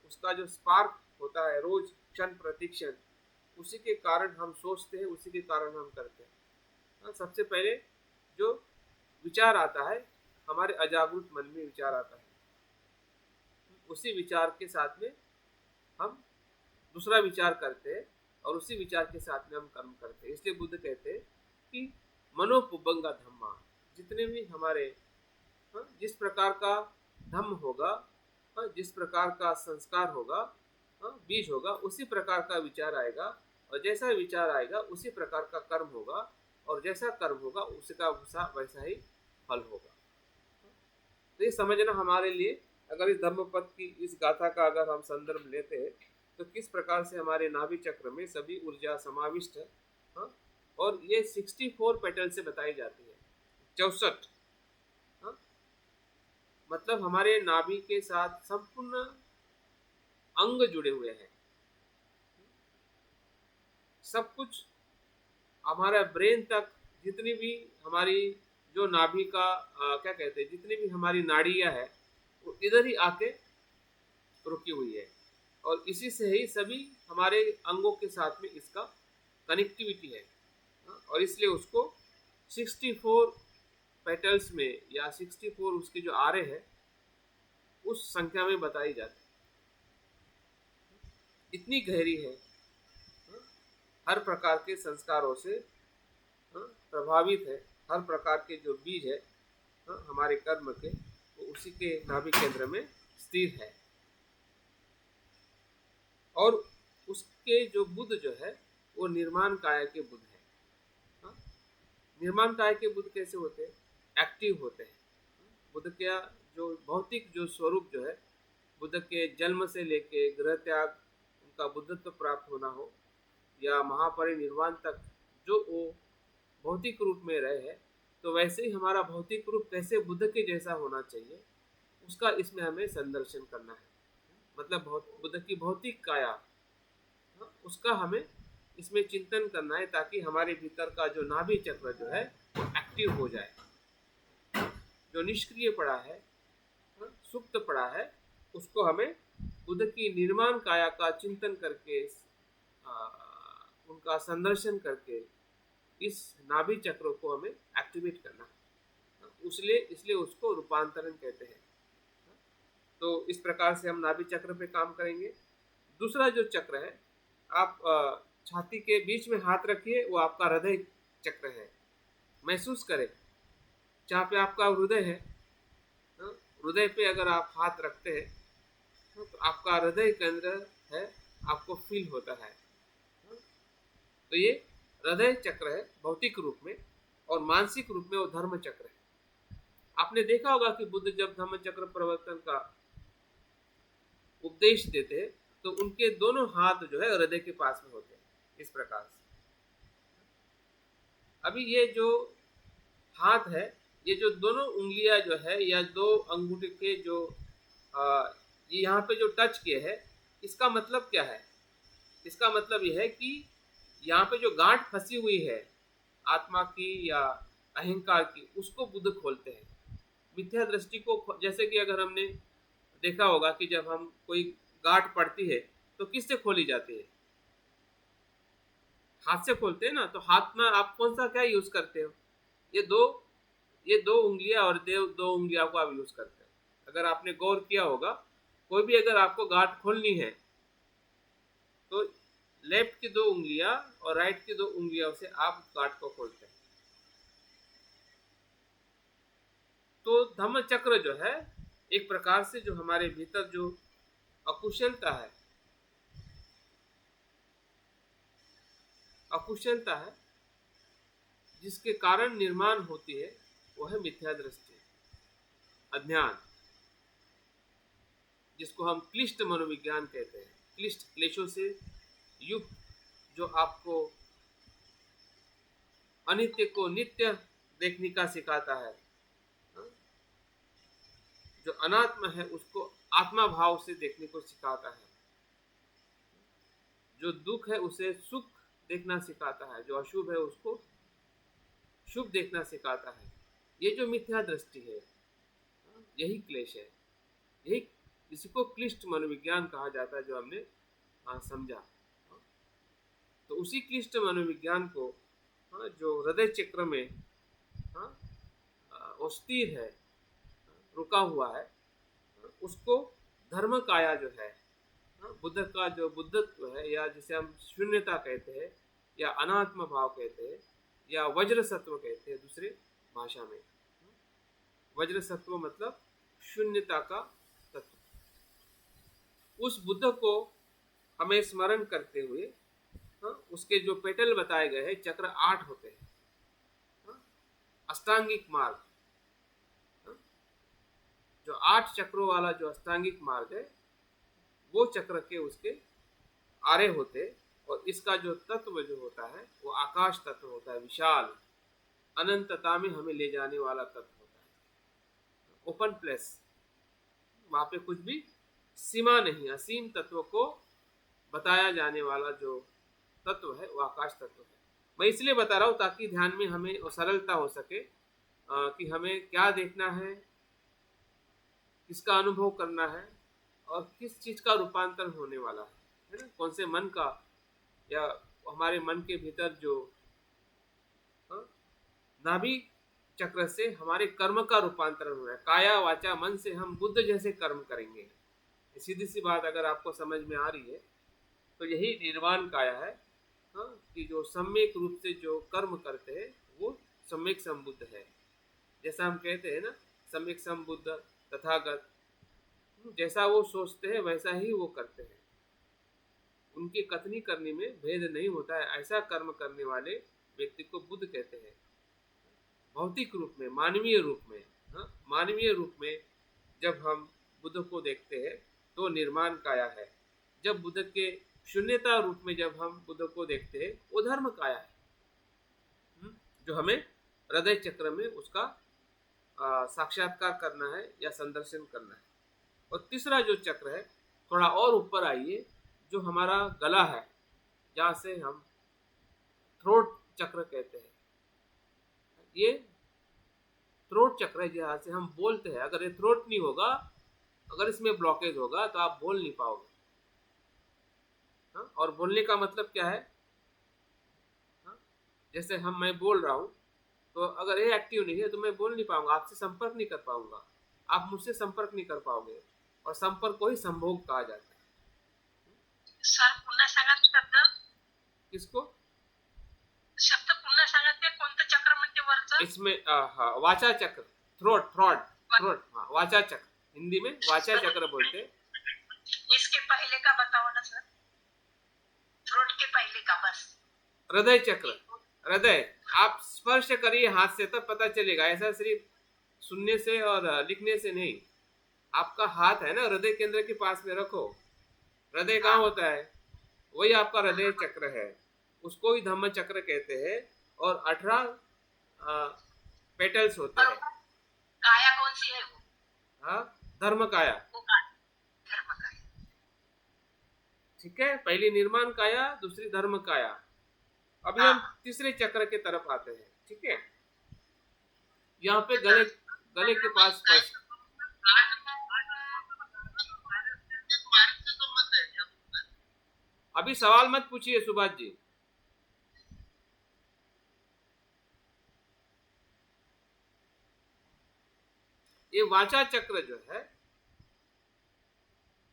उसका जो स्पार्क होता है रोज क्षण प्रतिक्षण, उसी के कारण हम सोचते हैं, उसी के कारण हम करते हैं। सबसे पहले जो विचार आता है, हमारे अजागरूक मन में विचार आता है, उसी विचार के साथ में हम दूसरा विचार करते हैं और उसी विचार के साथ में हम कर्म करते हैं। इसलिए बुद्ध कहते हैं कि मनोपुब्बंगा धम्मा, जितने भी हमारे जिस प्रकार का धम्म होगा, जिस प्रकार का संस्कार होगा, बीज होगा, उसी प्रकार का विचार आएगा, और जैसा विचार आएगा उसी प्रकार का कर्म होगा, और जैसा कर्म होगा उसका वैसा ही फल होगा। तो ये समझना हमारे लिए, अगर इस धर्मपद की इस गाथा का अगर हम संदर्भ लेते हैं तो किस प्रकार से हमारे नाभि चक्र में सभी ऊर्जा समाविष्ट है। हाँ? और ये 64 पेटल से बताई जाती है, 64। हाँ? मतलब हमारे नाभि के साथ संपूर्ण अंग जुड़े हुए हैं, सब कुछ हमारा ब्रेन तक, जितनी भी हमारी जो नाभि का क्या कहते हैं, जितनी भी हमारी नाड़ियां है वो इधर ही आके रुकी हुई है, और इसी से ही सभी हमारे अंगों के साथ में इसका कनेक्टिविटी है। और इसलिए उसको 64 पेटल्स में या 64 उसके जो आरे हैं उस संख्या में बताई जाती है। इतनी गहरी है, हर प्रकार के संस्कारों से प्रभावित है, हर प्रकार के जो बीज है हमारे कर्म के, वो उसी के नाभि केंद्र में स्थिर है। और उसके जो बुद्ध जो है वो निर्माण काया के बुद्ध है। निर्माण काया के बुद्ध कैसे होते हैं? एक्टिव होते हैं। बुद्ध का जो भौतिक जो स्वरूप जो है, बुद्ध के जन्म से लेके गृह त्याग, उनका बुद्धत्व प्राप्त होना हो, या महापरिनिर्वाण तक जो वो भौतिक रूप में रहे हैं, तो वैसे ही हमारा भौतिक रूप कैसे बुद्ध के जैसा होना चाहिए, उसका इसमें हमें संदर्शन करना है। मतलब बुद्ध की भौतिक काया, उसका हमें इसमें चिंतन करना है, ताकि हमारे भीतर का जो नाभि चक्र जो है वो एक्टिव हो जाए। जो निष्क्रिय पड़ा है, सुप्त पड़ा है, उसको हमें बुद्ध की निर्माण काया का चिंतन करके, उनका संदर्शन करके इस नाभि चक्र को हमें एक्टिवेट करना है। इसलिए उसको रूपांतरण कहते हैं। तो इस प्रकार से हम नाभि चक्र पे काम करेंगे। दूसरा जो चक्र है, आप छाती के बीच में हाथ रखिए, वो आपका हृदय चक्र है। महसूस करें जहाँ पे आपका हृदय है, हृदय पे अगर आप हाथ रखते हैं तो आपका हृदय केंद्र है, आपको फील होता है। तो ये हृदय चक्र है भौतिक रूप में, और मानसिक रूप में वो धर्म चक्र है। आपने देखा होगा कि बुद्ध जब धर्म चक्र प्रवर्तन का उपदेश देते हैं तो उनके दोनों हाथ जो है हृदय के पास में होते हैं, इस प्रकार से। अभी ये जो हाथ है, ये जो दोनों उंगलियां जो है, या दो अंगूठे के जो ये यहाँ पे जो टच किए है, इसका मतलब क्या है? इसका मतलब यह है कि यहाँ पे जो गांठ फंसी हुई है आत्मा की या अहंकार की, उसको बुद्ध खोलते हैं। मिथ्या दृष्टि को, जैसे कि अगर हमने देखा होगा कि जब हम कोई गांठ पड़ती है तो किससे खोली जाती है? हाथ से खोलते हैं ना। तो हाथ में आप कौन सा क्या यूज करते हो? ये दो उंगलियां और दो उंगलियां को आप यूज करते हैं। अगर आपने गौर किया होगा, कोई भी अगर आपको गांठ खोलनी है तो लेफ्ट की दो उंगलियां और राइट की दो उंगलियों से आप गांठ को खोलते हैं। तो धम्म चक्र जो है, एक प्रकार से जो हमारे भीतर जो अकुशलता है जिसके कारण निर्माण होती है, वो है मिथ्या दृष्टि, अज्ञान, जिसको हम क्लिष्ट मनोविज्ञान कहते हैं। क्लिष्ट, क्लेशों से युक्त, जो आपको अनित्य को नित्य देखने का सिखाता है, जो अनात्म है उसको आत्मा भाव से देखने को सिखाता है, जो दुख है उसे सुख देखना सिखाता है, जो अशुभ है उसको शुभ देखना सिखाता है। ये जो मिथ्या दृष्टि है, यही क्लेश है, यही इसी को क्लिष्ट मनोविज्ञान कहा जाता है, जो हमने समझा। तो उसी क्लिष्ट मनोविज्ञान को जो हृदय चक्र में वो स्थिर है, रुका हुआ है, उसको धर्म काया जो है, बुद्ध का जो बुद्धत्व है, या जिसे हम शून्यता कहते हैं, या अनात्म भाव कहते हैं, या वज्र सत्व कहते हैं दूसरे भाषा में। वज्र सत्व मतलब शून्यता का तत्व। उस बुद्ध को हमें स्मरण करते हुए उसके जो पेटल बताए गए हैं, चक्र 8 होते हैं, अष्टांगिक मार्ग, जो 8 चक्रों वाला जो अष्टांगिक मार्ग है, वो चक्र के उसके आरे होते, और इसका जो तत्व जो होता है वो आकाश तत्व होता है, विशाल अनंतता में हमें ले जाने वाला तत्व होता है, ओपन प्लेस, वहां पे कुछ भी सीमा नहीं, असीम तत्व को बताया जाने वाला जो तत्व है वो आकाश तत्व है। मैं इसलिए बता रहा हूँ ताकि ध्यान में हमें सरलता हो सके कि हमें क्या देखना है, किसका अनुभव करना है, और किस चीज का रूपांतरण होने वाला है ना, कौन से मन का, या हमारे मन के भीतर जो नाभि चक्र से हमारे कर्म का रूपांतरण हो रहा है, काया वाचा मन से हम बुद्ध जैसे कर्म करेंगे। सीधी सी बात अगर आपको समझ में आ रही है तो यही निर्वाण काया है, कि जो सम्यक रूप से जो कर्म करते हैं वो सम्यक संबुद्ध है। जैसा हम कहते हैं ना, सम्यक संबुद्ध तथागत, जैसा वो सोचते हैं वैसा ही वो करते हैं, उनकी कथनी करने में भेद नहीं होता है। ऐसा कर्म करने वाले व्यक्ति को बुद्ध कहते हैं। भौतिक रूप में, मानवीय रूप में, मानवीय रूप में जब हम बुद्ध को देखते हैं तो निर्माण काया है। जब बुद्ध के शून्यता रूप में जब हम बुद्ध को देखते हैं वो धर्म काया है, जो हमें हृदय चक्र में उसका साक्षात्कार करना है या संदर्शन करना है। और तीसरा जो चक्र है, थोड़ा और ऊपर आइए, जो हमारा गला है, जहाँ से हम थ्रोट चक्र कहते हैं, ये थ्रोट चक्र है जहाँ से हम बोलते हैं। अगर ये थ्रोट नहीं होगा, अगर इसमें ब्लॉकेज होगा तो आप बोल नहीं पाओगे। और बोलने का मतलब क्या है, जैसे मैं बोल रहा हूँ, तो अगर ये एक्टिव नहीं है तो मैं बोल नहीं पाऊंगा, आपसे संपर्क नहीं कर पाऊंगा, आप मुझसे संपर्क नहीं कर पाओगे, और संपर्क को ही संभोग कहा जाता है। सर पुन्हा सांगा शब्द। किसको? शब्द पुन्हा सांगा, ते कोणतं चक्र म्हणते वरचं? इसमें वाचा चक्र, थ्रोट, वाचा चक्र, हिंदी में वाचा चक्र बोलते हैं। इसके पहले का बताओ ना सर, थ्रोट के पहले का बस। हृदय चक्र, हृदय आप स्पर्श करिए हाथ से तब पता चलेगा, ऐसा सिर्फ सुनने से और लिखने से नहीं। आपका हाथ है ना हृदय केंद्र के पास में रखो, हृदय कहाँ होता है, वही आपका हृदय चक्र है, उसको ही धम्म चक्र कहते हैं। और 18 पेटल्स होते हैं। काया कौन सी है वो? धर्म काया, धर्म काया। ठीक है, पहली निर्माण काया, दूसरी धर्म काया। अभी हम तीसरे चक्र के तरफ आते हैं, ठीक है। यहाँ पे गले के पास स्पर्श। अभी सवाल मत पूछिए सुभाष जी। ये वाचा चक्र जो है,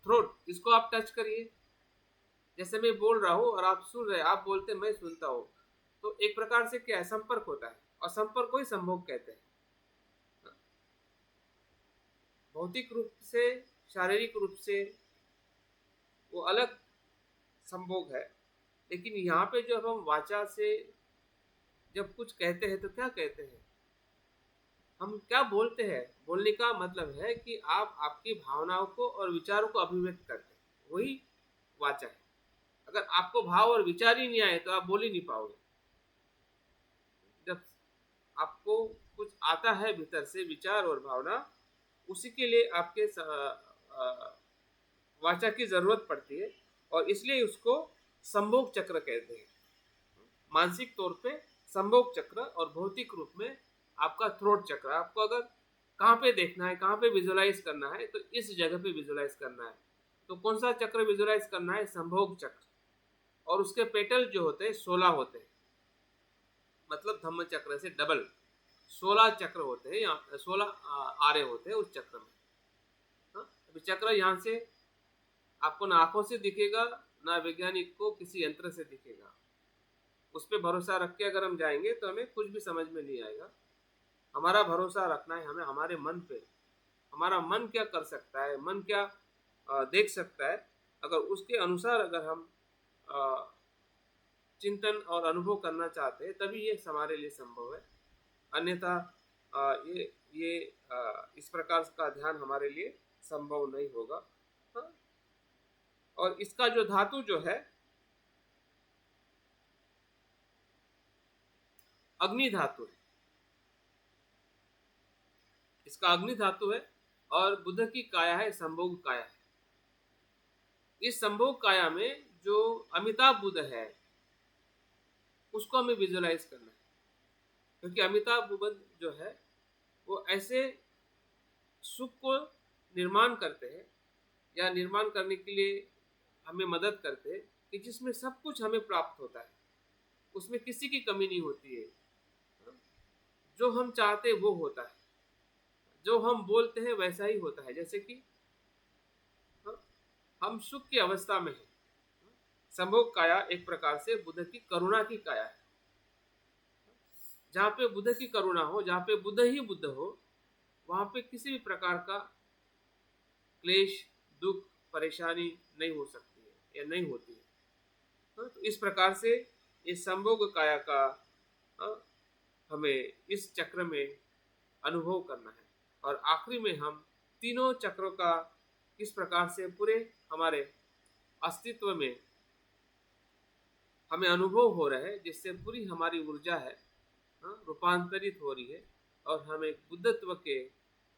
थ्रोट, इसको आप टच करिए। जैसे मैं बोल रहा हूँ और आप सुन रहे, आप बोलते मैं सुनता हूँ, तो एक प्रकार से क्या है, संपर्क होता है, और संपर्क को ही संभोग कहते हैं। भौतिक रूप से, शारीरिक रूप से वो अलग संभोग है, लेकिन यहाँ पे जब हम वाचा से जब कुछ कहते हैं तो क्या कहते हैं, हम क्या बोलते हैं। बोलने का मतलब है कि आप आपकी भावनाओं को और विचारों को अभिव्यक्त करते हैं, वही वाचा है। अगर आपको भाव और विचार ही नहीं आए तो आप बोल ही नहीं पाओगे। जब आपको कुछ आता है भीतर से, विचार और भावना, उसी के लिए आपके वाचा की जरूरत पड़ती है, और इसलिए उसको संभोग चक्र कहते हैं। मानसिक तौर पे संभोग चक्र, और भौतिक रूप में आपका थ्रोट चक्र। आपको अगर कहाँ पे देखना है, कहाँ पे विजुलाइज करना है, तो इस जगह पे विजुलाइज करना है। तो कौन सा चक्र विजुलाइज करना है? संभोग चक्र। और उसके पेटल जो होते हैं 16 होते हैं, मतलब धम्म चक्र से डबल 16 चक्र होते हैं, यहाँ 16 आरे होते हैं उस चक्र में। हाँ? अभी चक्र यहाँ से आपको ना आंखों से दिखेगा, ना वैज्ञानिक को किसी यंत्र से दिखेगा। उस पर भरोसा रख के अगर हम जाएंगे तो हमें कुछ भी समझ में नहीं आएगा। हमारा भरोसा रखना है हमें हमारे मन पे। हमारा मन क्या कर सकता है, मन क्या देख सकता है, अगर उसके अनुसार अगर हम चिंतन और अनुभव करना चाहते हैं तभी ये हमारे लिए संभव है। अन्यथा ये इस प्रकार का ध्यान हमारे लिए संभव नहीं होगा। हाँ? और इसका जो धातु जो है अग्नि धातु है, इसका अग्नि धातु है। और बुद्ध की काया है संभोग काया। इस संभोग काया में जो अमिताभ बुद्ध है उसको हमें विजुलाइज करना है, क्योंकि अमिताभ बुद्ध जो है वो ऐसे सुख को निर्माण करते हैं या निर्माण करने के लिए हमें मदद करते हैं कि जिसमें सब कुछ हमें प्राप्त होता है, उसमें किसी की कमी नहीं होती है। जो हम चाहते हैं वो होता है, जो हम बोलते हैं वैसा ही होता है। जैसे कि हम सुख की अवस्था में हैं। संभोग काया एक प्रकार से बुद्ध की करुणा की काया है। जहाँ पे बुद्ध की करुणा हो, जहाँ पे बुद्ध ही बुद्ध हो, वहाँ पे किसी भी प्रकार का क्लेश, दुख, परेशानी नहीं हो सकती है या नहीं होती है। तो इस प्रकार से इस संभोग काया का हमें इस चक्र में अनुभव करना है। और आखिरी में हम तीनों चक्रों का किस प्रकार से पूरे हमारे अस्तित्व में हमें अनुभव हो रहा है, जिससे पूरी हमारी ऊर्जा है रूपांतरित हो रही है और हमें बुद्धत्व के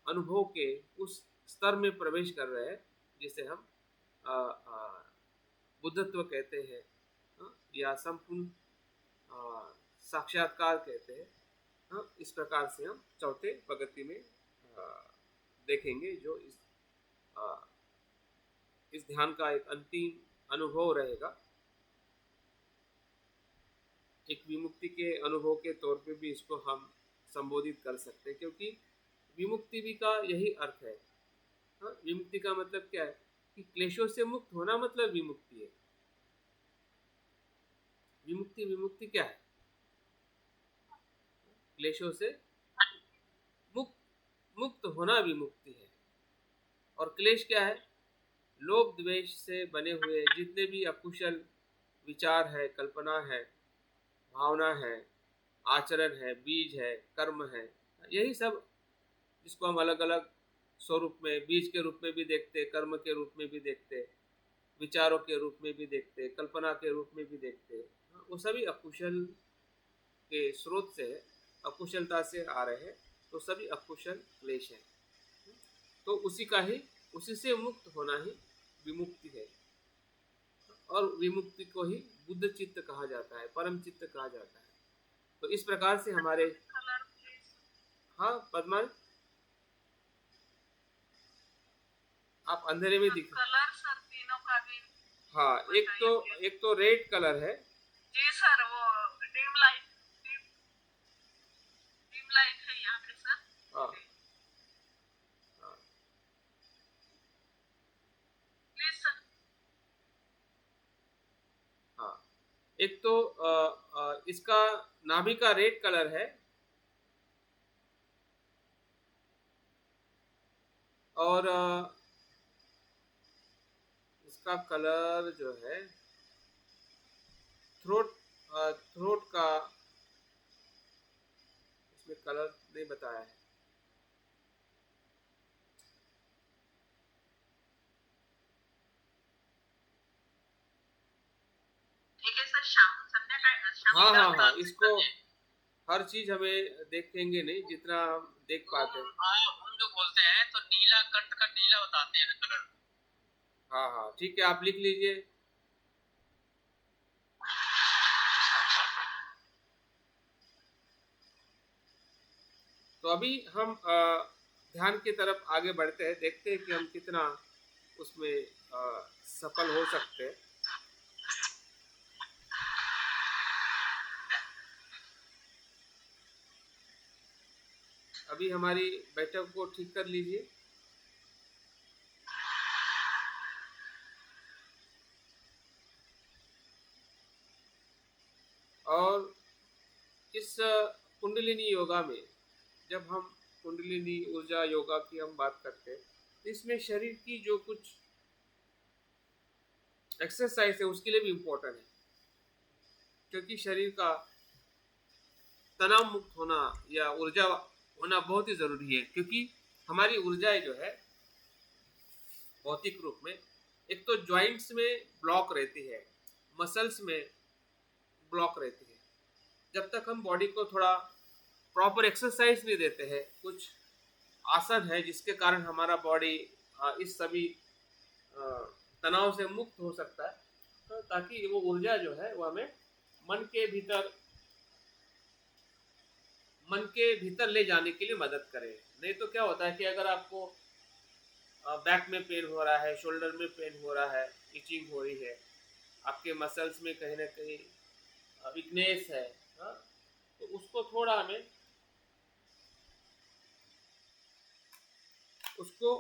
अनुभव के उस स्तर में प्रवेश कर रहे हैं जिसे हम बुद्धत्व कहते हैं या संपूर्ण साक्षात्कार कहते हैं। इस प्रकार से हम चौथे प्रगति में देखेंगे, जो इस ध्यान का एक अंतिम अनुभव रहेगा। एक विमुक्ति के अनुभव के तौर पे भी इसको हम संबोधित कर सकते हैं, क्योंकि विमुक्ति भी का यही अर्थ है। विमुक्ति का मतलब क्या है कि क्लेशों से मुक्त होना मतलब विमुक्ति है। विमुक्ति क्या है? क्लेशों से मुक्त होना विमुक्ति है। और क्लेश क्या है? लोभ द्वेष से बने हुए जितने भी अकुशल विचार है, कल्पना है, भावना है, आचरण है, बीज है, कर्म है, यही सब जिसको हम अलग अलग स्वरूप में बीज के रूप में भी देखते, कर्म के रूप में भी देखते, विचारों के रूप में भी देखते, कल्पना के रूप में भी देखते, वो सभी अकुशल के स्रोत से है, अकुशलता से आ रहे हैं, तो सभी अकुशल क्लेश है। तो उसी से मुक्त होना ही विमुक्ति है। और विमुक्ति को ही बुद्ध चित्त कहा जाता है, परम चित्त कहा जाता है। तो इस प्रकार से हमारे हाँ पद्मा, आप अंधेरे में दिख कलर सर तीनों का भी। हाँ, एक तो रेड कलर है जी सर, वो डिम लाइट है यहाँ पे सर। हाँ प्लीज सर। हाँ, एक तो इसका नाभि का रेड कलर है और इसका कलर जो है थ्रोट का इसमें कलर नहीं बताया है। ठीक है सर, शाम हाँ, इसको हर चीज हमें देखेंगे नहीं जितना हम देख पाते हैं। हम जो बोलते हैं तो नीला कंठ का नीला बताते हैं कलर। हाँ, ठीक है, आप लिख लीजिए। तो अभी हम ध्यान की तरफ आगे बढ़ते हैं, देखते हैं कि हम कितना उसमें सफल हो सकते हैं। अभी हमारी बैठक को ठीक कर लीजिए। और इस कुंडलिनी योगा में जब हम कुंडलिनी ऊर्जा योगा की हम बात करते हैं, तो इसमें शरीर की जो कुछ एक्सरसाइज है उसके लिए भी इम्पोर्टेंट है, क्योंकि शरीर का तनाव मुक्त होना या ऊर्जा होना बहुत ही ज़रूरी है। क्योंकि हमारी ऊर्जाएं जो है भौतिक रूप में, एक तो जॉइंट्स में ब्लॉक रहती है, मसल्स में ब्लॉक रहती है। जब तक हम बॉडी को थोड़ा प्रॉपर एक्सरसाइज नहीं देते हैं, कुछ आसन है जिसके कारण हमारा बॉडी इस सभी तनाव से मुक्त हो सकता है, तो ताकि वो ऊर्जा जो है वो हमें मन के भीतर ले जाने के लिए मदद करे। नहीं तो क्या होता है कि अगर आपको बैक में पेन हो रहा है, शोल्डर में पेन हो रहा है, इचिंग हो रही है, आपके मसल्स में कहीं ना कहीं वीकनेस है, हाँ, तो उसको थोड़ा हमें उसको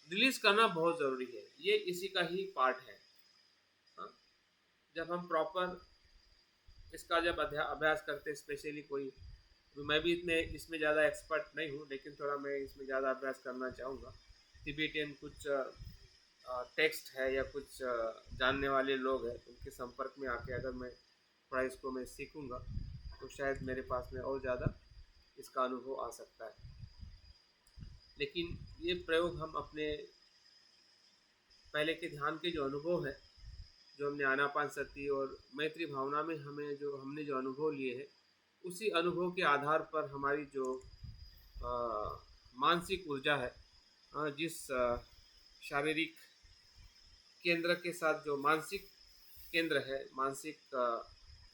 रिलीज करना बहुत ज़रूरी है। ये इसी का ही पार्ट है। हाँ? जब हम प्रॉपर इसका जब अभ्यास करते हैं, स्पेशली कोई, मैं भी इतने इसमें ज़्यादा एक्सपर्ट नहीं हूँ, लेकिन थोड़ा मैं इसमें ज़्यादा अभ्यास करना चाहूँगा। तिबेटियन कुछ टेक्स्ट है या कुछ जानने वाले लोग हैं, उनके संपर्क में आके अगर मैं थोड़ा इसको मैं सीखूँगा, तो शायद मेरे पास में और ज़्यादा इसका अनुभव आ सकता है। लेकिन ये प्रयोग हम अपने पहले के ध्यान के जो अनुभव है, जो हमने आनापानसति और मैत्री भावना में हमने जो अनुभव लिए हैं, उसी अनुभव के आधार पर हमारी जो मानसिक ऊर्जा है, जिस शारीरिक केंद्र के साथ जो मानसिक केंद्र है, मानसिक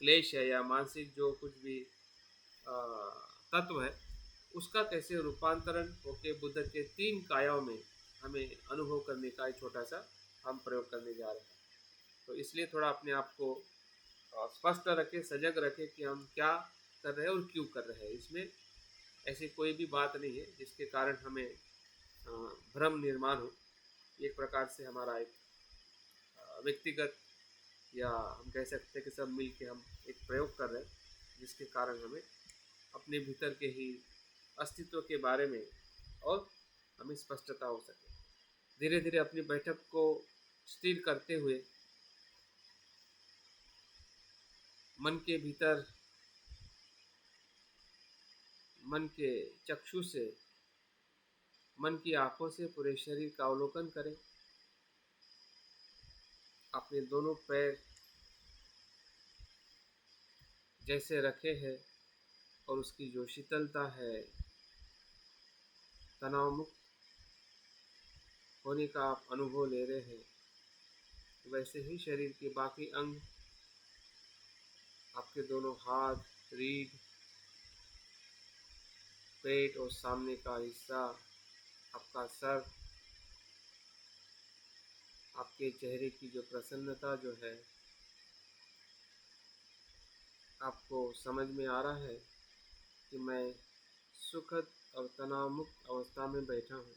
क्लेश है या मानसिक जो कुछ भी तत्व है, उसका कैसे रूपांतरण होके बुद्ध के 3 कायाओं में हमें अनुभव करने का एक छोटा सा हम प्रयोग करने जा रहे हैं। तो इसलिए थोड़ा अपने आप को स्पष्ट रखें, सजग रखें कि हम क्या कर रहे हैं और क्यों कर रहे हैं। इसमें ऐसी कोई भी बात नहीं है जिसके कारण हमें भ्रम निर्माण हो। एक प्रकार से हमारा एक व्यक्तिगत, या हम कह सकते हैं कि सब मिल के हम एक प्रयोग कर रहे हैं, जिसके कारण हमें अपने भीतर के ही अस्तित्व के बारे में और हमें स्पष्टता हो सके। धीरे धीरे अपनी बैठक को स्थिर करते हुए मन के भीतर, मन के चक्षु से, मन की आंखों से पूरे शरीर का अवलोकन करें। अपने दोनों पैर जैसे रखे हैं और उसकी जो शीतलता है, तनाव मुक्त होने का आप अनुभव ले रहे हैं, वैसे ही शरीर के बाकी अंग, आपके दोनों हाथ, रीढ़, पेट और सामने का हिस्सा, आपका सर, आपके चेहरे की जो प्रसन्नता जो है, आपको समझ में आ रहा है कि मैं सुखद और तनाव मुक्त अवस्था में बैठा हूँ।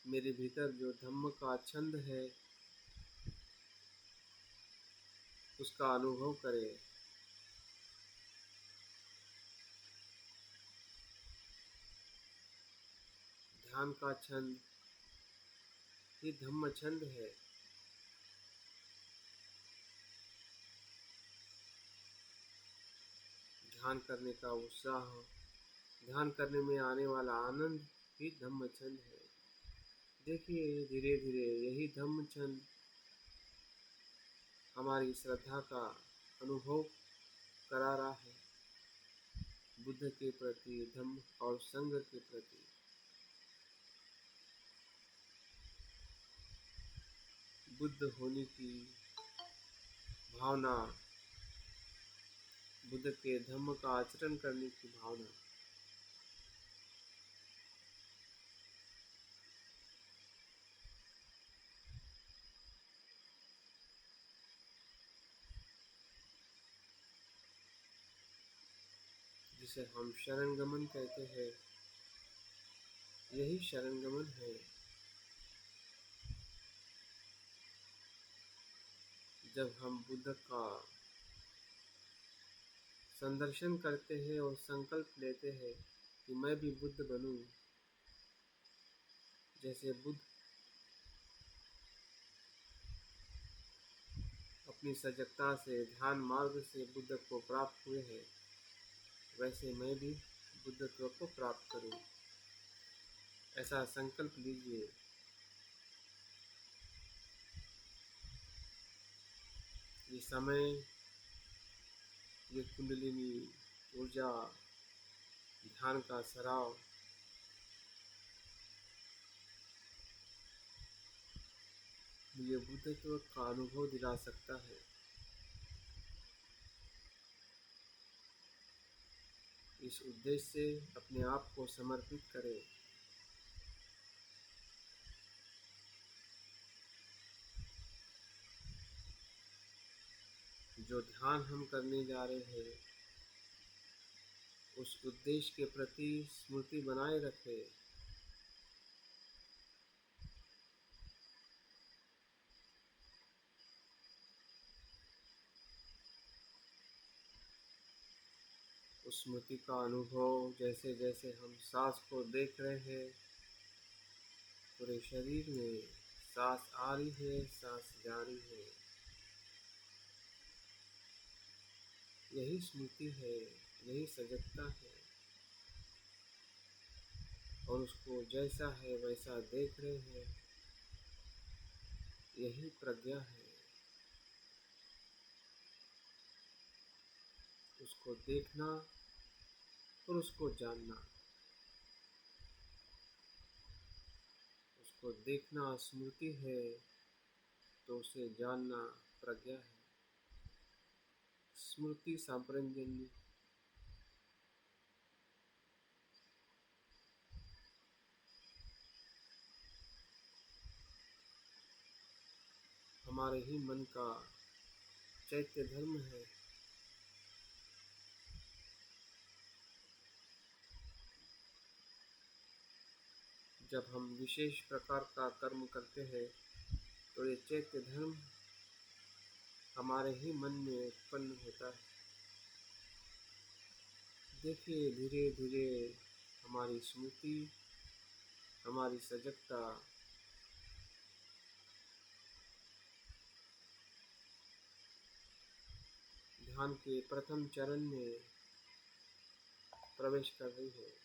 मेरे भीतर जो धम्म का छंद है उसका अनुभव करें। ध्यान का छंद ही धम्म छंद है। ध्यान करने का उत्साह, ध्यान करने में आने वाला आनंद ही धम्म छंद है। देखिए धीरे धीरे यही धम्म छंद हमारी श्रद्धा का अनुभव करा रहा है, बुद्ध के प्रति, धम्म और संघ के प्रति। बुद्ध होने की भावना, बुद्ध के धम्म का आचरण करने की भावना, जिसे हम शरणगमन कहते हैं, यही शरणगमन है। जब हम बुद्ध का संदर्शन करते हैं और संकल्प लेते हैं कि मैं भी बुद्ध बनूं, जैसे बुद्ध अपनी सजगता से ध्यान मार्ग से बुद्ध को प्राप्त हुए हैं, वैसे मैं भी बुद्धत्व को प्राप्त करूं, ऐसा संकल्प लीजिए। ये समय, ये कुंडलिनी ऊर्जा, ध्यान का सराव मुझे बुद्धत्व का अनुभव दिला सकता है। इस उद्देश्य से अपने आप को समर्पित करें। जो ध्यान हम करने जा रहे हैं, उस उद्देश्य के प्रति स्मृति बनाए रखें। उस स्मृति का अनुभव जैसे जैसे हम सांस को देख रहे हैं, पूरे शरीर में सांस आ रही है, सांस जा रही है, यही स्मृति है, यही सजगता है। और उसको जैसा है वैसा देख रहे हैं, यही प्रज्ञा है। उसको देखना और उसको जानना। उसको देखना स्मृति है, तो उसे जानना प्रज्ञा है। स्मृति सांप्रजन्य हमारे ही मन का चैत्य धर्म है। जब हम विशेष प्रकार का कर्म करते हैं, तो ये चैत्य धर्म हमारे ही मन में उत्पन्न होता है। देखिए, धीरे धीरे हमारी स्मृति, हमारी सजगता ध्यान के प्रथम चरण में प्रवेश कर रही है।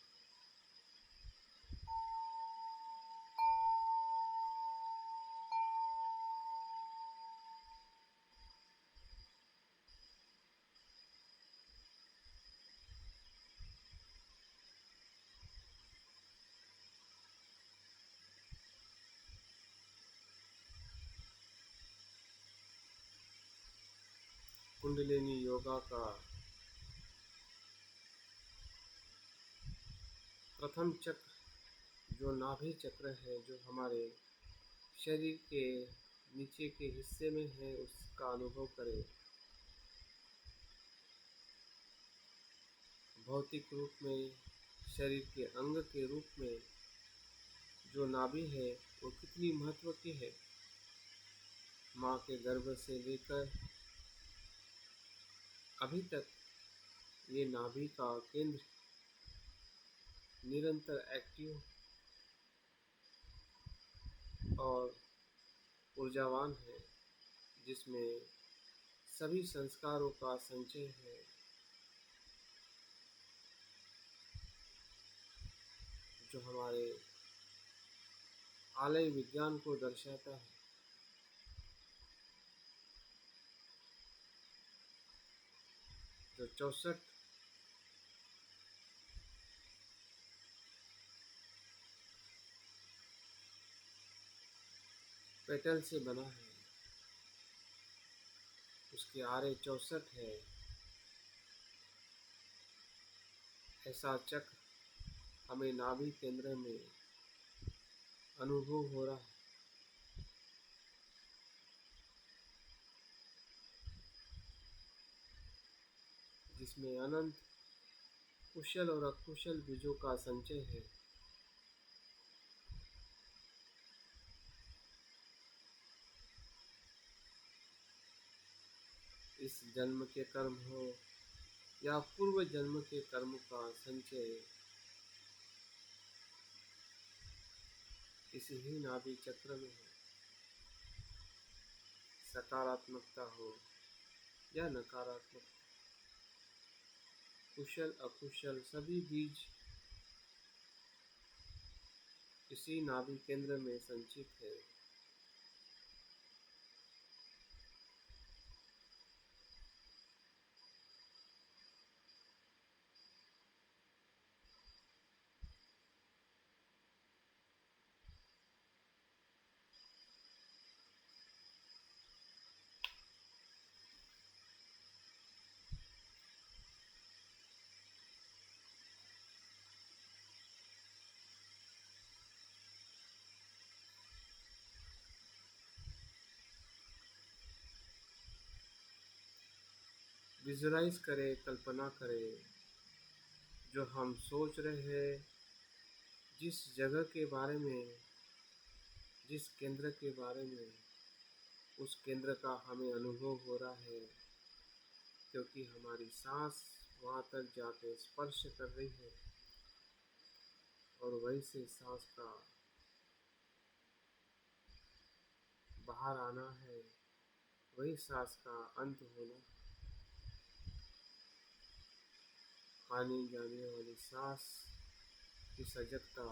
कुंडलिनी योगा का प्रथम चक्र जो नाभि चक्र है, जो हमारे शरीर के नीचे के हिस्से में है, उसका अनुभव करें। भौतिक रूप में शरीर के अंग के रूप में जो नाभि है, वो कितनी महत्व की है। माँ के गर्भ से लेकर अभी तक ये नाभि का केंद्र निरंतर एक्टिव और ऊर्जावान है, जिसमें सभी संस्कारों का संचय है, जो हमारे आलय विज्ञान को दर्शाता है। जो 64 पेटल से बना है, उसके आरे 64 है। ऐसा चक्र हमें नाभि केंद्र में अनुभव हो रहा है, जिसमें अनंत कुशल और अकुशल बीजों का संचय है। इस जन्म के कर्म हो या पूर्व जन्म के कर्म का संचय इसी ही नाभि चक्र में है। सकारात्मकता हो या नकारात्मकता, कुशल अकुशल सभी बीज इसी नाभि केंद्र में संचित है। विजुलाइज करें, कल्पना करें, जो हम सोच रहे हैं, जिस जगह के बारे में, जिस केंद्र के बारे में, उस केंद्र का हमें अनुभव हो रहा है, क्योंकि हमारी सांस वहाँ तक जाके स्पर्श कर रही है और वहीं से सांस का बाहर आना है, वही सांस का अंत होना। आने जाने वाली सांस की सजगता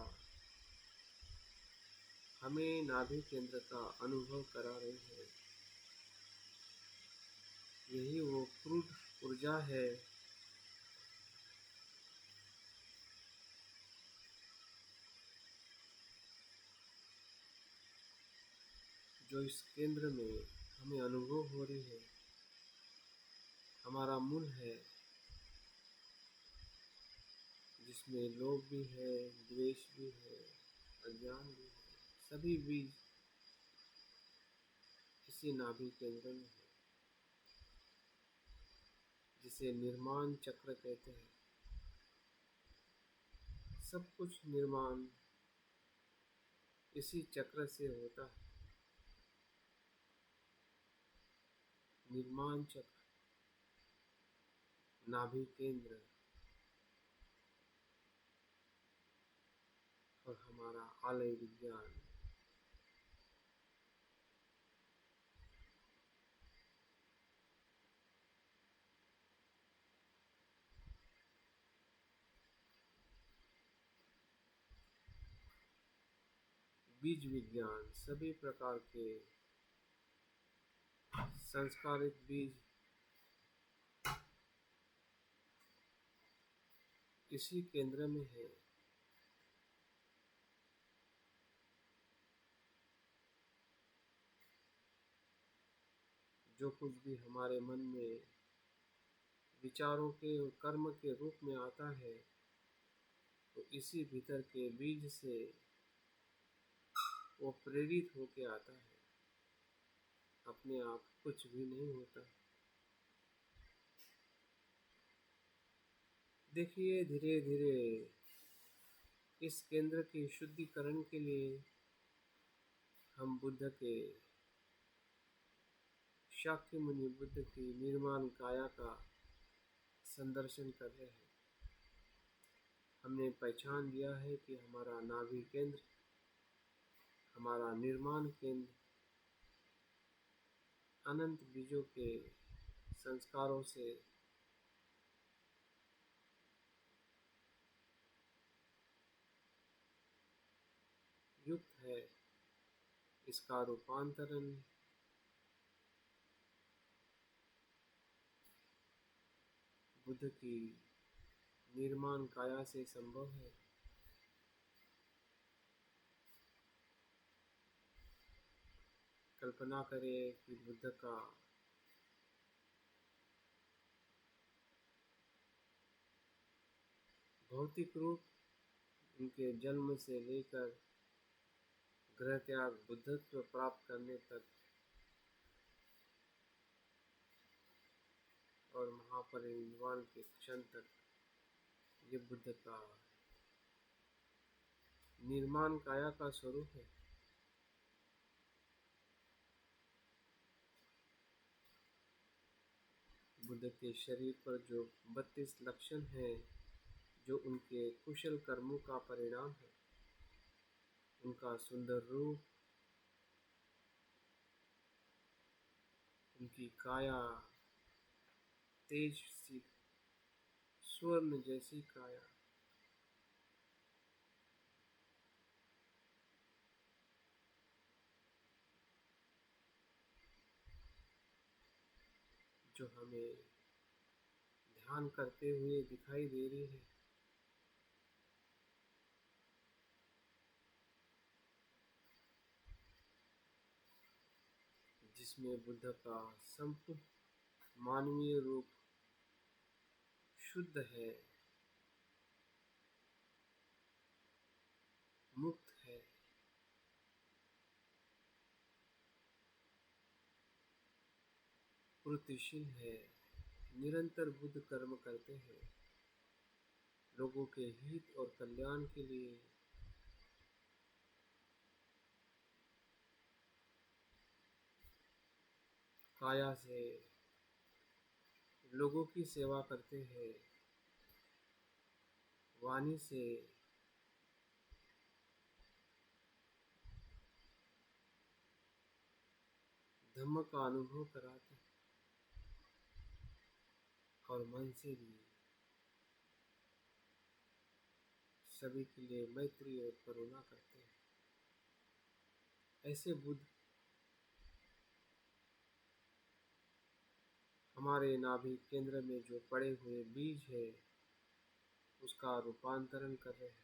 हमें नाभि केंद्र का अनुभव करा रही है। यही वो क्रूड ऊर्जा है जो इस केंद्र में हमें अनुभव हो रही है। हमारा मूल है, जिसमें लोभ भी है, द्वेष भी है, अज्ञान भी है, सभी बीज इसी नाभि केंद्र में है, जिसे निर्माण चक्र कहते हैं। सब कुछ निर्माण इसी चक्र से होता है। निर्माण चक्र, नाभि केंद्र और हमारा आलय विज्ञान। बीज विज्ञान, सभी प्रकार के संस्कारित बीज इसी केंद्र में है। जो कुछ भी हमारे मन में विचारों के और कर्म के रूप में आता है, तो इसी भीतर के बीज से वो प्रेरित होके आता है। अपने आप कुछ भी नहीं होता। देखिए, धीरे धीरे इस केंद्र के शुद्धिकरण के लिए हम बुद्ध के, शाक्य मुनि बुद्ध की निर्माण काया का संदर्शन कर रहे हैं। हमने पहचान लिया है कि हमारा नाभि केंद्र, हमारा निर्माण केंद्र अनंत बीजों के संस्कारों से युक्त है। इसका रूपांतरण बुद्ध की निर्माण काया से संभव है। कल्पना करें कि बुद्ध का भौतिक रूप उनके जन्म से लेकर गृह त्याग बुद्धत्व प्राप्त करने तक और महापरिनिर्वाण के क्षण तक ये बुद्ध का निर्माण काया का स्वरूप है। बुद्ध के शरीर पर जो 32 लक्षण हैं, जो उनके कुशल कर्मों का परिणाम है, उनका सुंदर रूप, उनकी काया तेज सी, स्वर्ण जैसी काया, जो हमें ध्यान करते हुए दिखाई दे रही है। जिसमें बुद्ध का संपूर्ण मानवीय रूप शुद्ध है, मुक्त है, प्रगतिशील है। निरंतर बुद्ध कर्म करते हैं लोगों के हित और कल्याण के लिए। काया से लोगों की सेवा करते हैं, वाणी से धम्म का अनुभव कराते हैं और मन से भी सभी के लिए मैत्री और करुणा करते हैं। ऐसे बुद्ध हमारे नाभि केंद्र में जो पड़े हुए बीज है, उसका रूपांतरण कर रहे हैं।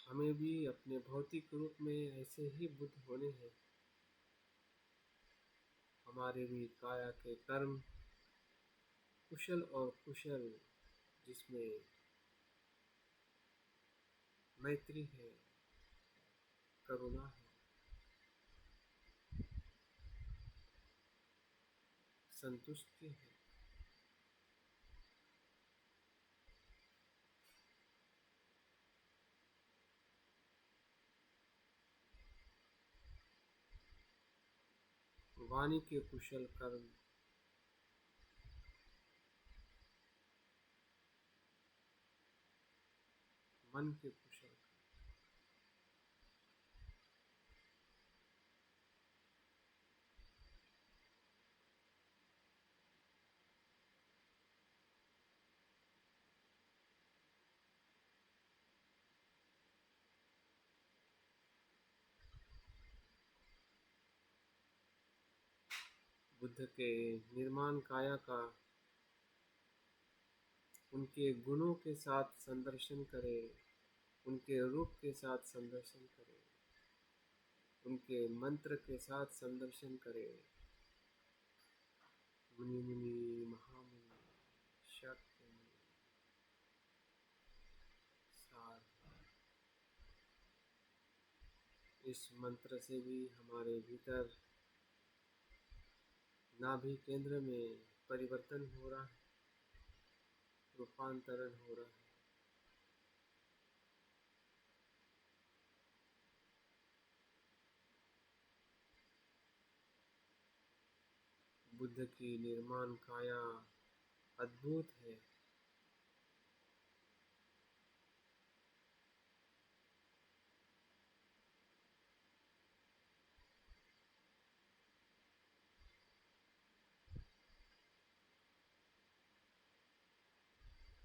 हमें भी अपने भौतिक रूप में ऐसे ही बुद्ध होने हैं। हमारे भी काया के कर्म कुशल और कुशल, जिसमें मैत्री है, करुणा है, संतुष्टि है। वाणी के कुशल कर्म, मन के कुशल कर्म। बुद्ध के निर्माण काया का उनके गुणों के साथ संदर्शन करें, उनके रूप के साथ संदर्शन करें, उनके मंत्र के साथ संदर्शन करें। मुनि मुनि महामुनि शक्ति सार, इस मंत्र से भी हमारे भीतर नाभि केंद्र में परिवर्तन हो रहा है, रूपांतरण हो रहा है। बुद्ध की निर्माण काया अद्भुत है।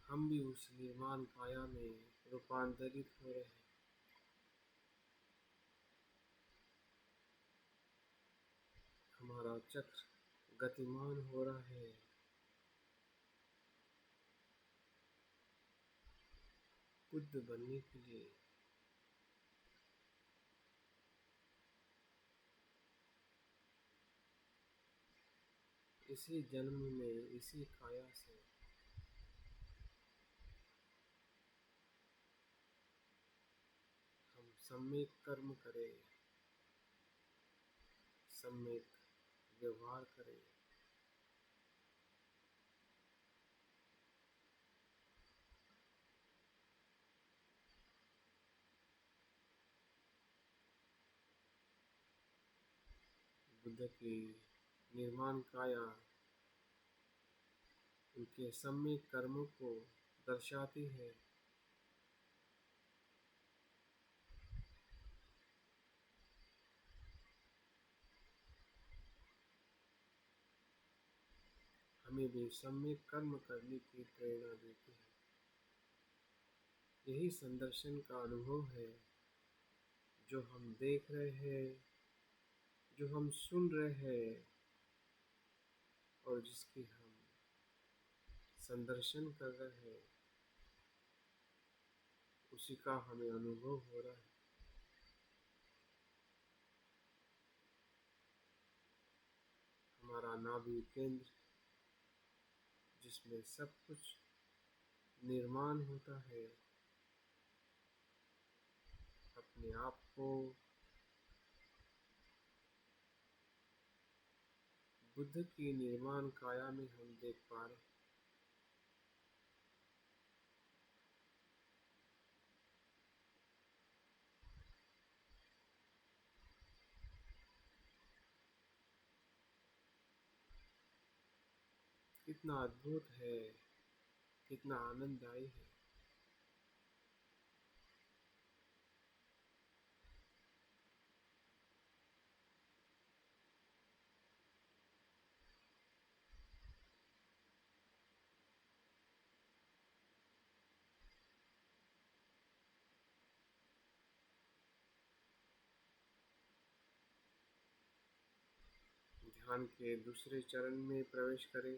हम भी उस निर्माण काया में रूपांतरित हो रहे हैं। हमारा चक्र गतिमान हो रहा है, बुद्ध बनने के लिए इसी जन्म में, इसी काया से हम सम्यक कर्म करें, सम्यक व्यवहार करें, बुद्ध की निर्माण काया उनके सम्यक कर्मों को दर्शाती है। हमें भी सम्यक कर्म करने की प्रेरणा देती है। यही संदर्शन का अनुभव है जो हम देख रहे हैं, जो हम सुन रहे हैं और जिसकी हम संदर्शन कर रहे हैं, उसी का हमें अनुभव हो रहा है। हमारा नाभि केंद्र, जिसमें सब कुछ निर्माण होता है, अपने आप को बुद्ध की निर्माण काया में हम देख पा रहे हैं। कितना अद्भुत है, कितना आनंददायी है। ध्यान के दूसरे चरण में प्रवेश करें।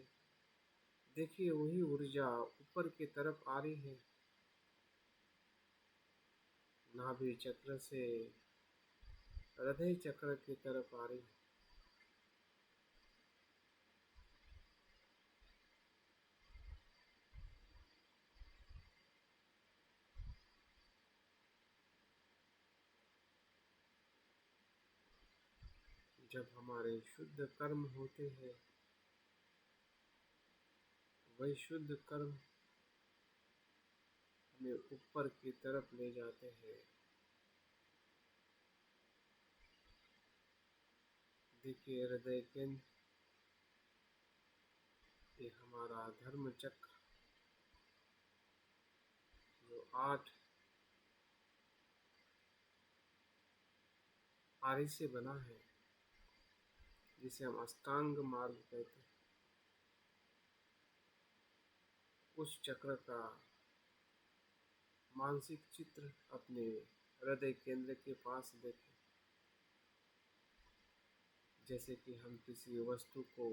देखिए, वही ऊर्जा ऊपर की तरफ आ रही है, नाभि चक्र से हृदय चक्र की तरफ आ रही है। जब हमारे शुद्ध कर्म होते हैं, वही शुद्ध कर्म हमें ऊपर की तरफ ले जाते हैं। देखिए, हृदय केंद्र, ये हमारा धर्म चक्र जो 8 आरी से बना है, जिसे हम अष्टांग मार्ग कहते हैं, उस चक्र का मानसिक चित्र अपने हृदय केंद्र के पास देखें। जैसे कि हम किसी वस्तु को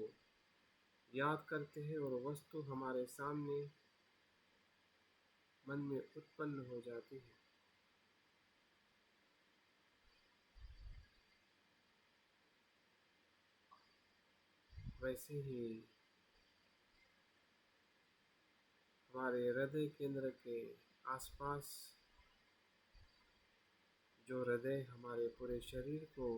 याद करते हैं और वस्तु हमारे सामने मन में उत्पन्न हो जाती है, वैसे ही हमारे हृदय केंद्र के आसपास जो हृदय हमारे पूरे शरीर को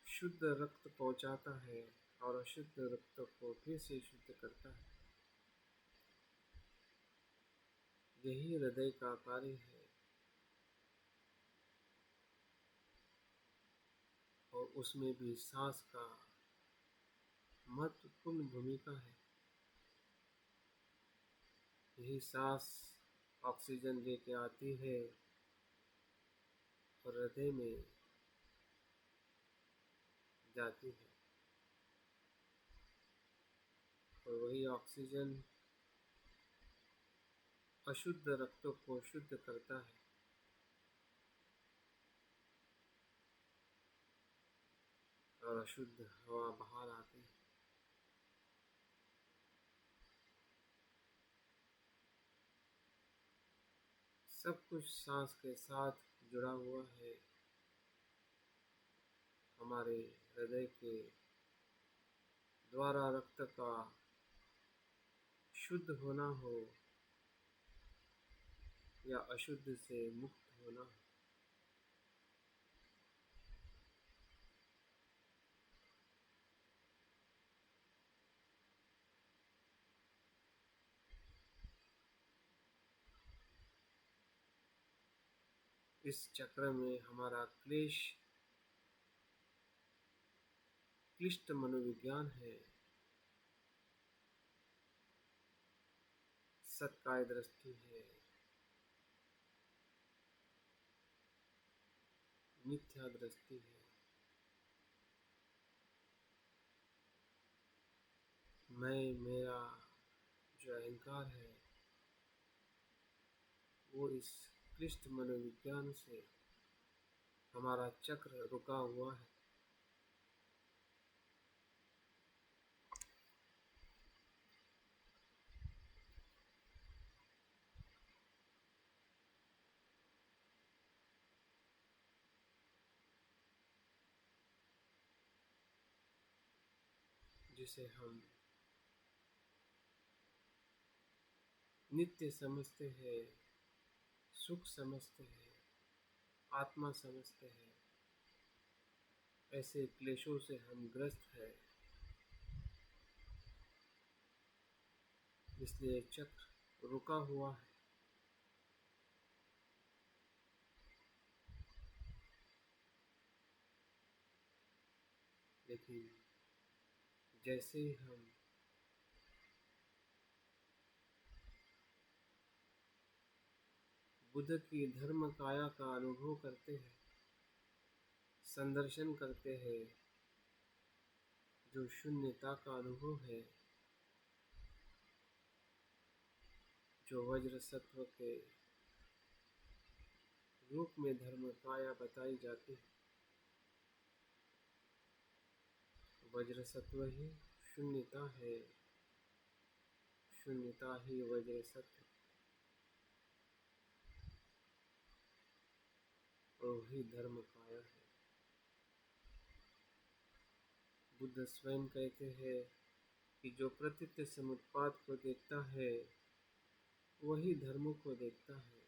शुद्ध रक्त पहुंचाता है और अशुद्ध रक्त को फिर से शुद्ध करता है, यही हृदय का कार्य है। और उसमें भी सांस का महत्वपूर्ण भूमिका है। यही सांस ऑक्सीजन लेके आती है और हृदय में जाती है, और वही ऑक्सीजन अशुद्ध रक्त को शुद्ध करता है और अशुद्ध हवा बाहर आती है। सब कुछ सांस के साथ जुड़ा हुआ है। हमारे हृदय के द्वारा रक्त का शुद्ध होना हो या अशुद्ध से मुक्त होना हो, इस चक्र में हमारा क्लिष्ट मनोविज्ञान है। सत्काय दृष्टि है, मिथ्या दृष्टि है, मैं मेरा जो अहंकार है वो इस क्लिष्ट मनोविज्ञान से हमारा चक्र रुका हुआ है। जिसे हम नित्य समझते हैं, सुख समझते हैं, आत्मा समझते हैं, ऐसे क्लेशों से हम ग्रस्त हैं। इसलिए चक्र रुका हुआ है। लेकिन जैसे ही हम बुद्ध की धर्म काया का अनुभव करते हैं, संदर्शन करते हैं, जो शून्यता का अनुभव है, जो वज्र सत्व के रूप में धर्म काया बताई जाती है। वज्र सत्व ही शून्यता है, शून्यता ही वज्र सत्व, और वही धर्म काया है। बुद्ध स्वयं कहते हैं कि जो प्रतीत समुत्पाद को देखता है वही धर्मों को देखता है,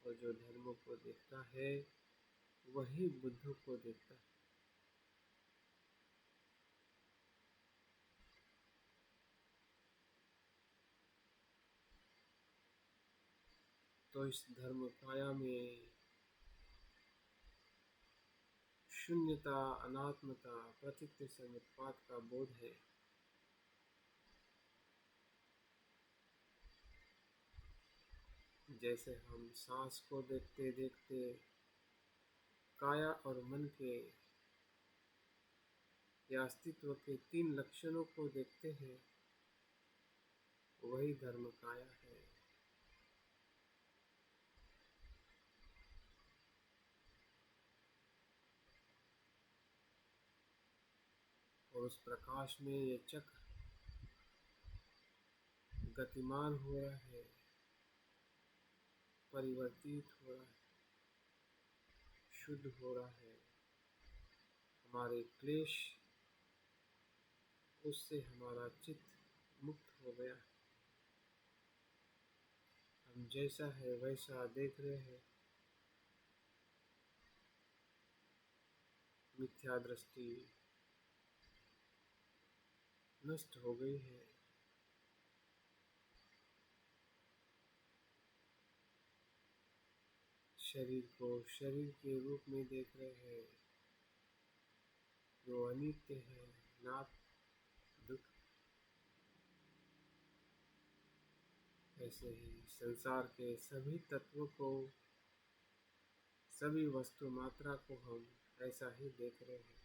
और जो धर्मों को देखता है वही बुद्धों को देखता है। तो इस धर्म काया में शून्यता, अनात्मता, प्रतीत समुत्पाद का बोध है। जैसे हम सांस को देखते देखते काया और मन के या अस्तित्व के 3 लक्षणों को देखते हैं, वही धर्म काया है। और उस प्रकाश में ये चक्र गतिमान हो रहा है, परिवर्तित हो रहा है, शुद्ध हो रहा है। हमारे क्लेश, उससे हमारा चित्त मुक्त हो गया। हम जैसा है वैसा देख रहे हैं। मिथ्या दृष्टि नष्ट हो गई है। शरीर को शरीर के रूप में देख रहे हैं, जो अनित्य है, नाथ दुख। ऐसे ही संसार के सभी तत्वों को, सभी वस्तु मात्रा को हम ऐसा ही देख रहे हैं।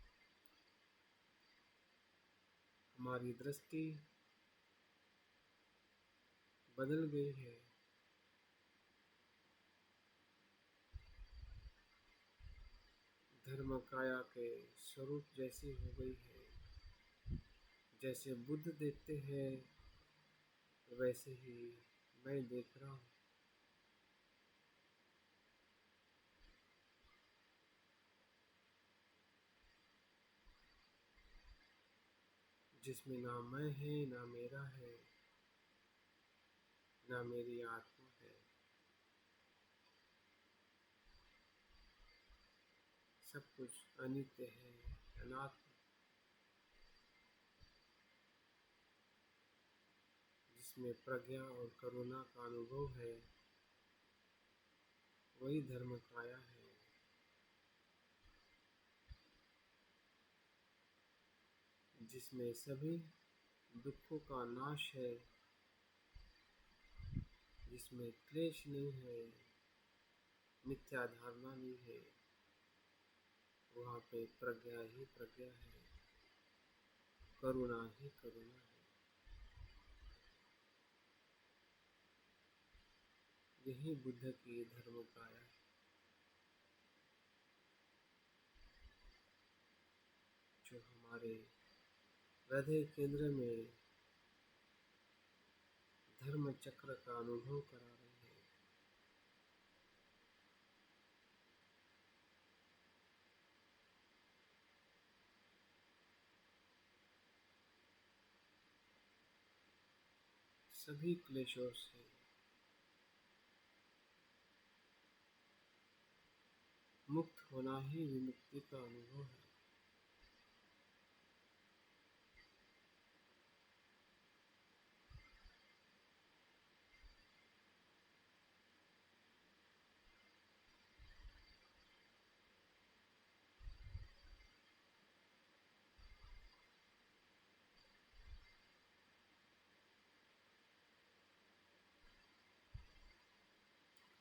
हमारी दृष्टि बदल गई है। धर्म काया के स्वरूप जैसी हो गई है। जैसे बुद्ध देखते हैं वैसे ही मैं देख रहा हूँ। जिसमें ना मैं है, ना मेरा है, ना मेरी आत्मा है। सब कुछ अनित्य है, अनात्म। जिसमें प्रज्ञा और करुणा का अनुभव है, वही धर्म काया है। जिसमें सभी दुखों का नाश है, जिसमें क्लेश नहीं है, मिथ्या धारणा नहीं है, वहाँ पे प्रज्ञा ही प्रज्ञा है, करुणा ही करुणा है। यही बुद्ध की धर्म काया है, जो हमारे हृदय केंद्र में धर्म चक्र का अनुभव करा रही है। सभी क्लेशों से मुक्त होना ही विमुक्ति का अनुभव है।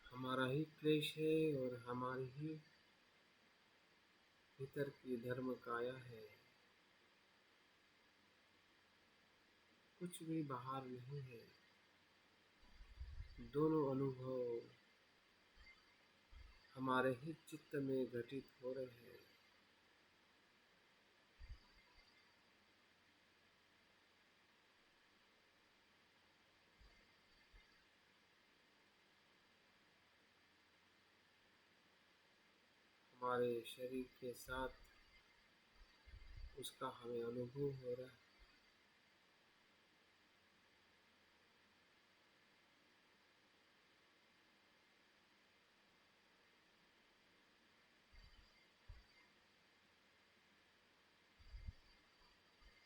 हमारा ही क्लेश है और हमारी ही भीतर की धर्म काया है। कुछ भी बाहर नहीं है। दोनों अनुभव हमारे ही चित्त में घटित हो रहे हैं। हमारे शरीर के साथ उसका हमें अनुभव हो रहा है।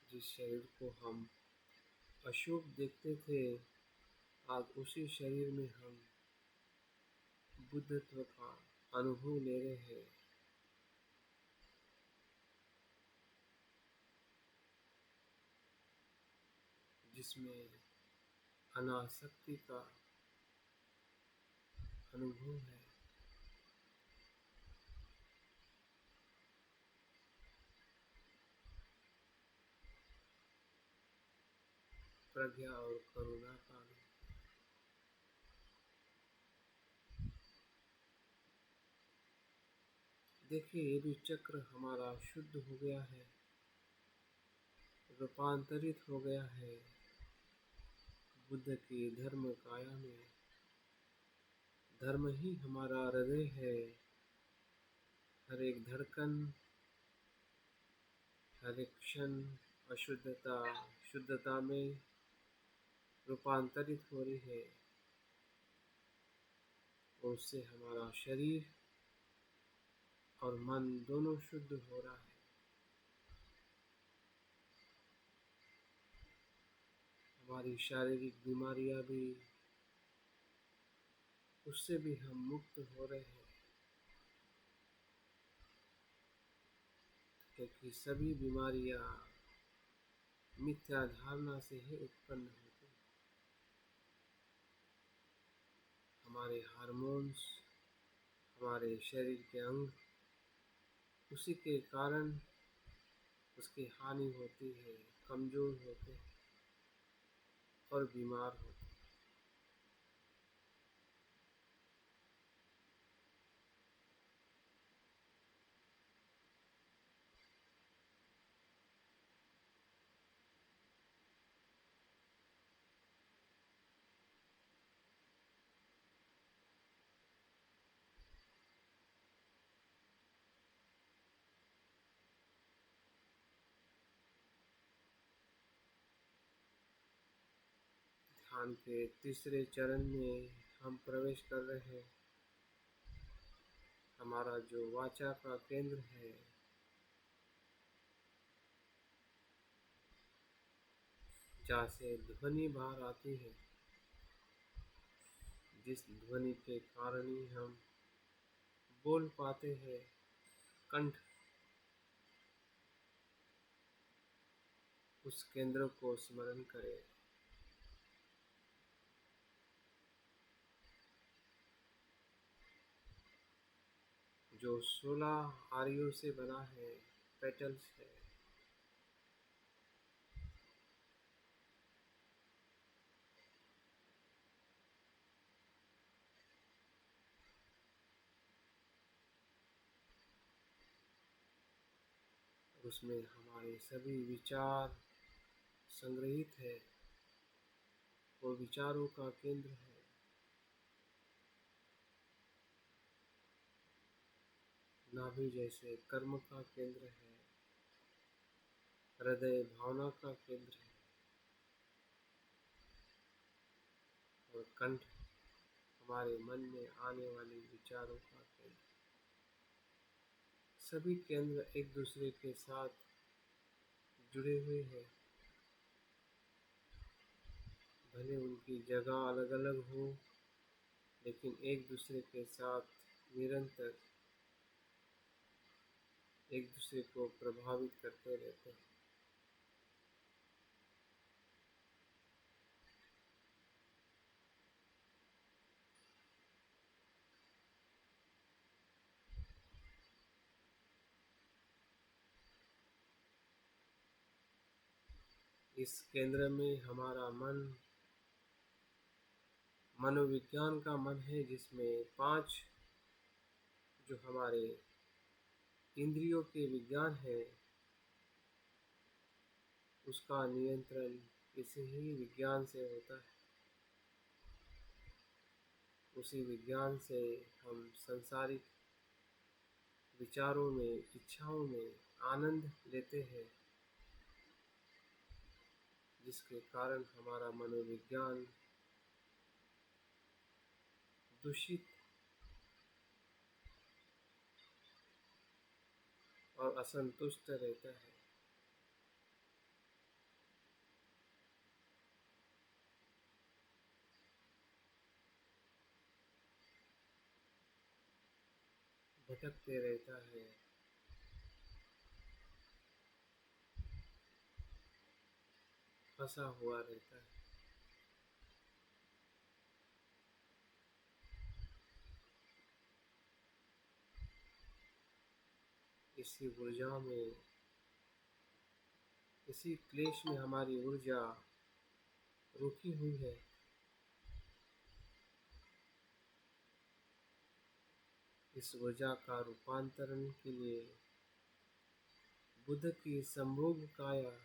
जिस शरीर को हम अशुभ देखते थे, आज उसी शरीर में हम बुद्धत्व का अनुभव ले रहे हैं। जिसमें अनासक्ति का अनुभव है। प्रज्ञा और करुणा का अनुभव। देखिए, ये भी चक्र हमारा शुद्ध हो गया है, रूपांतरित हो गया है बुद्ध की धर्म काया में। धर्म ही हमारा हृदय है। हर एक धड़कन, हर एक क्षण अशुद्धता शुद्धता में रूपांतरित हो रही है, और उससे हमारा शरीर और मन दोनों शुद्ध हो रहा है। हमारी शारीरिक बीमारियां भी, उससे भी हम मुक्त हो रहे हैं, क्योंकि सभी बीमारियां मिथ्या धारणा से ही उत्पन्न होती हैं। हमारे हार्मोन्स, हमारे शरीर के अंग, उसी के कारण उसकी हानि होती है, कमजोर होते हैं और बीमार होते हैं। ध्यान के तीसरे चरण में हम प्रवेश कर रहे हैं। हमारा जो वाचा का केंद्र है, जहाँ से ध्वनि बाहर आती है, जिस ध्वनि के कारण ही हम बोल पाते हैं, कंठ, उस केंद्र को स्मरण करें। जो 16 आरियों से बना है, पेटल्स है। उसमें हमारे सभी विचार संग्रहित है। वो विचारों का केंद्र है। नाभि जैसे कर्म का केंद्र है। हृदय भावना का केंद्र है। और कंठ हमारे मन में आने वाले विचारों का केंद्र। सभी केंद्र एक दूसरे के साथ जुड़े हुए हैं। भले उनकी जगह अलग अलग हो, लेकिन एक दूसरे के साथ निरंतर एक दूसरे को प्रभावित करते रहते हैं। इस केंद्र में हमारा मन मनोविज्ञान का मन है, जिसमें 5 जो हमारे इंद्रियों के विज्ञान है, उसका नियंत्रण इसी ही विज्ञान से होता है। उसी विज्ञान से हम सांसारिक विचारों में, इच्छाओं में आनंद लेते हैं, जिसके कारण हमारा मनोविज्ञान दूषित और असंतुष्ट रहता है। भटकते रहता है। फंसा हुआ रहता है। इसी ऊर्जा में, इसी क्लेश में हमारी ऊर्जा रुकी हुई है। इस ऊर्जा का रूपांतरण के लिए बुद्ध की संभोग काया,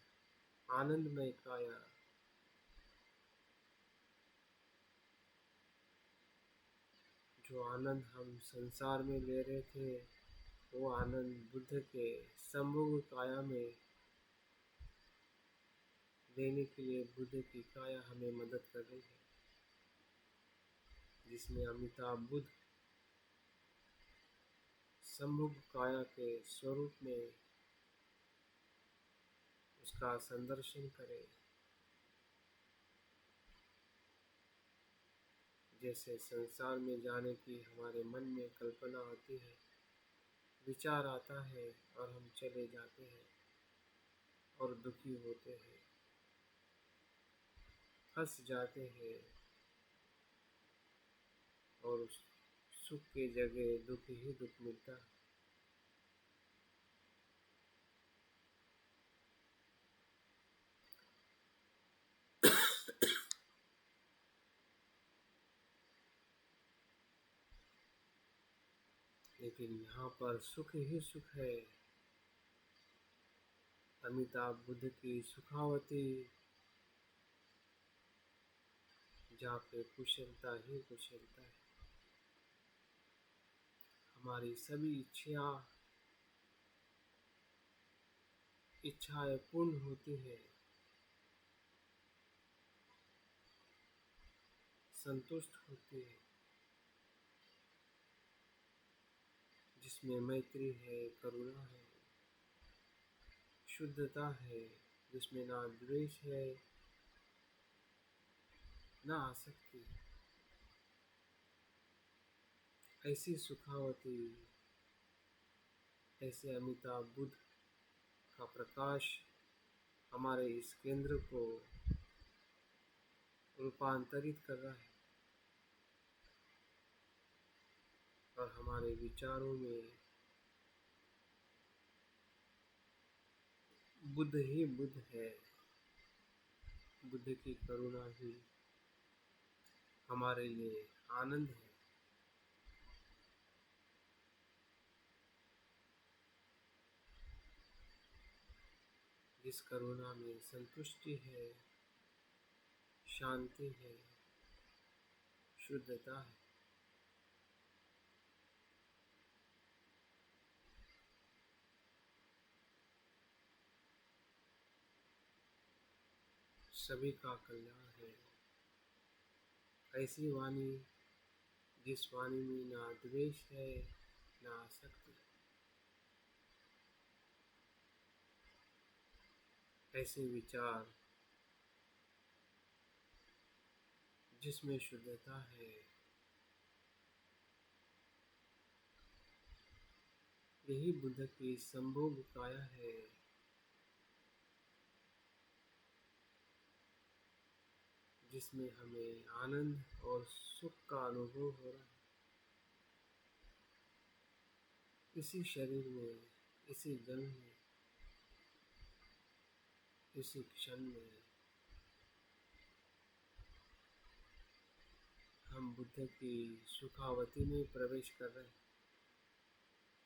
आनंदमय काया, जो आनंद हम संसार में ले रहे थे, वो आनंद बुद्ध के संभोग काया में लेने के लिए बुद्ध की काया हमें मदद कर रही है, जिसमें अमिताभ बुद्ध संभोग काया के स्वरूप में उसका संदर्शन करें। जैसे संसार में जाने की हमारे मन में कल्पना आती है, विचार आता है और हम चले जाते हैं और दुखी होते हैं, फंस जाते हैं और उस सुख की जगह दुख ही दुख मिलता है। लेकिन यहाँ पर सुख ही सुख है। अमिताभ बुद्ध की सुखावती, जहाँ पे कुशलता ही कुशलता है। हमारी सभी इच्छाएं पूर्ण होती है। संतुष्ट होती है, जिसमें मैत्री है, करुणा है, शुद्धता है, जिसमें ना द्वेष है ना आसक्ति। ऐसी सुखावती, ऐसे अमिताभ बुद्ध का प्रकाश हमारे इस केंद्र को रूपांतरित कर रहा है और हमारे विचारों में बुद्ध ही बुद्ध है। बुद्ध की करुणा ही हमारे लिए आनंद है। जिस करुणा में संतुष्टि है, शांति है, शुद्धता है। सभी का कल्याण है। ऐसी वाणी जिस वाणी में ना द्वेष है ना आसक्ति। ऐसे विचार जिसमें शुद्धता है। यही बुद्ध की संभोग काया है, जिसमें हमें आनंद और सुख का अनुभव हो रहा है। इसी शरीर में, इसी जन्म में, इसी क्षण में हम बुद्ध की सुखावती में प्रवेश कर रहे हैं।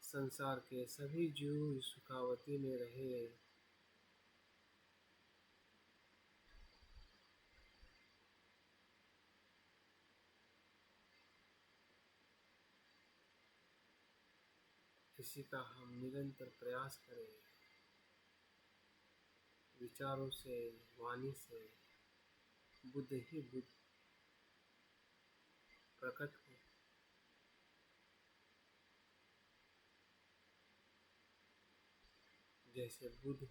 संसार के सभी जीव इस सुखावती में रहे। इसी का हम निरंतर प्रयास करें। विचारों से, वाणी से बुद्ध ही बुद्ध प्रकट हो। जैसे बुद्ध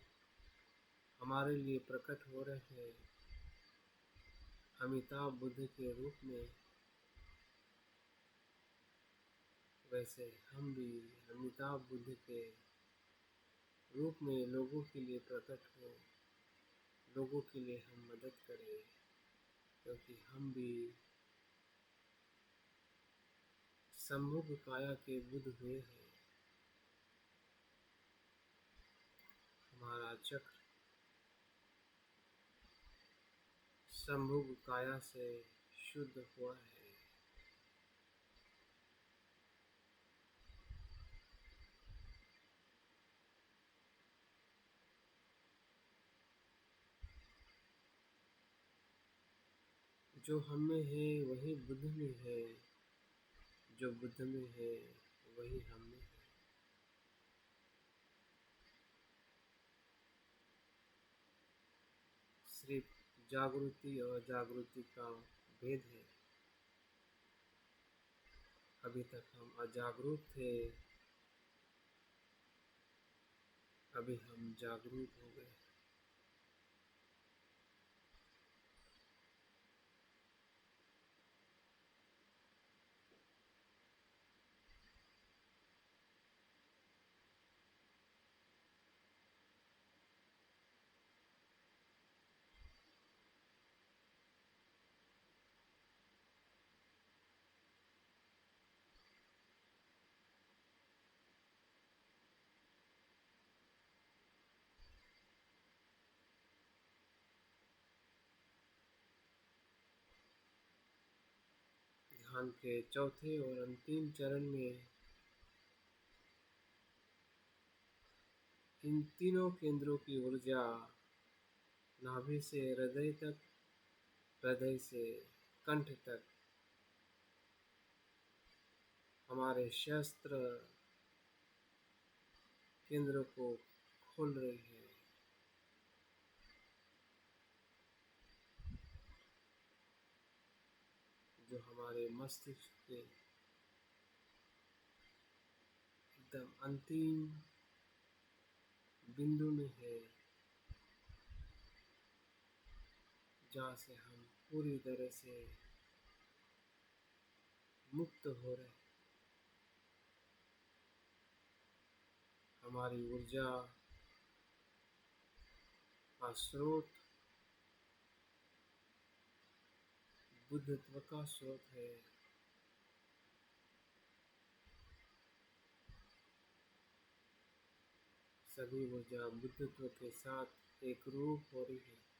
हमारे लिए प्रकट हो रहे हैं अमिताभ बुद्ध के रूप में, वैसे हम भी अमिताभ बुद्ध के रूप में लोगों के लिए प्रकट हो। लोगों के लिए हम मदद करें, क्योंकि हम भी संभोग काया के बुद्ध हुए हैं। हमारा चक्र संभोग काया से शुद्ध हुआ है। जो हम में है वही बुद्ध में है, जो बुद्ध में है वही हम में है। सिर्फ जागृति और जागृति का भेद है। अभी तक हम अजागरूक थे, अभी हम जागरूक हो गए। ध्यान के चौथे और अंतिम चरण में इन तीनों केंद्रों की ऊर्जा नाभि से हृदय तक, हृदय से कंठ तक हमारे शस्त्र केंद्र को खोल रही है। जो हमारे मस्तिष्क के एकदम अंतिम बिंदु में है, जहाँ से हम पूरी तरह से मुक्त हो रहे हैं। हमारी ऊर्जा का स्रोत बुद्धत्व का स्रोत है। सभी ऊर्जा बुद्धत्व के साथ एक रूप हो रही है।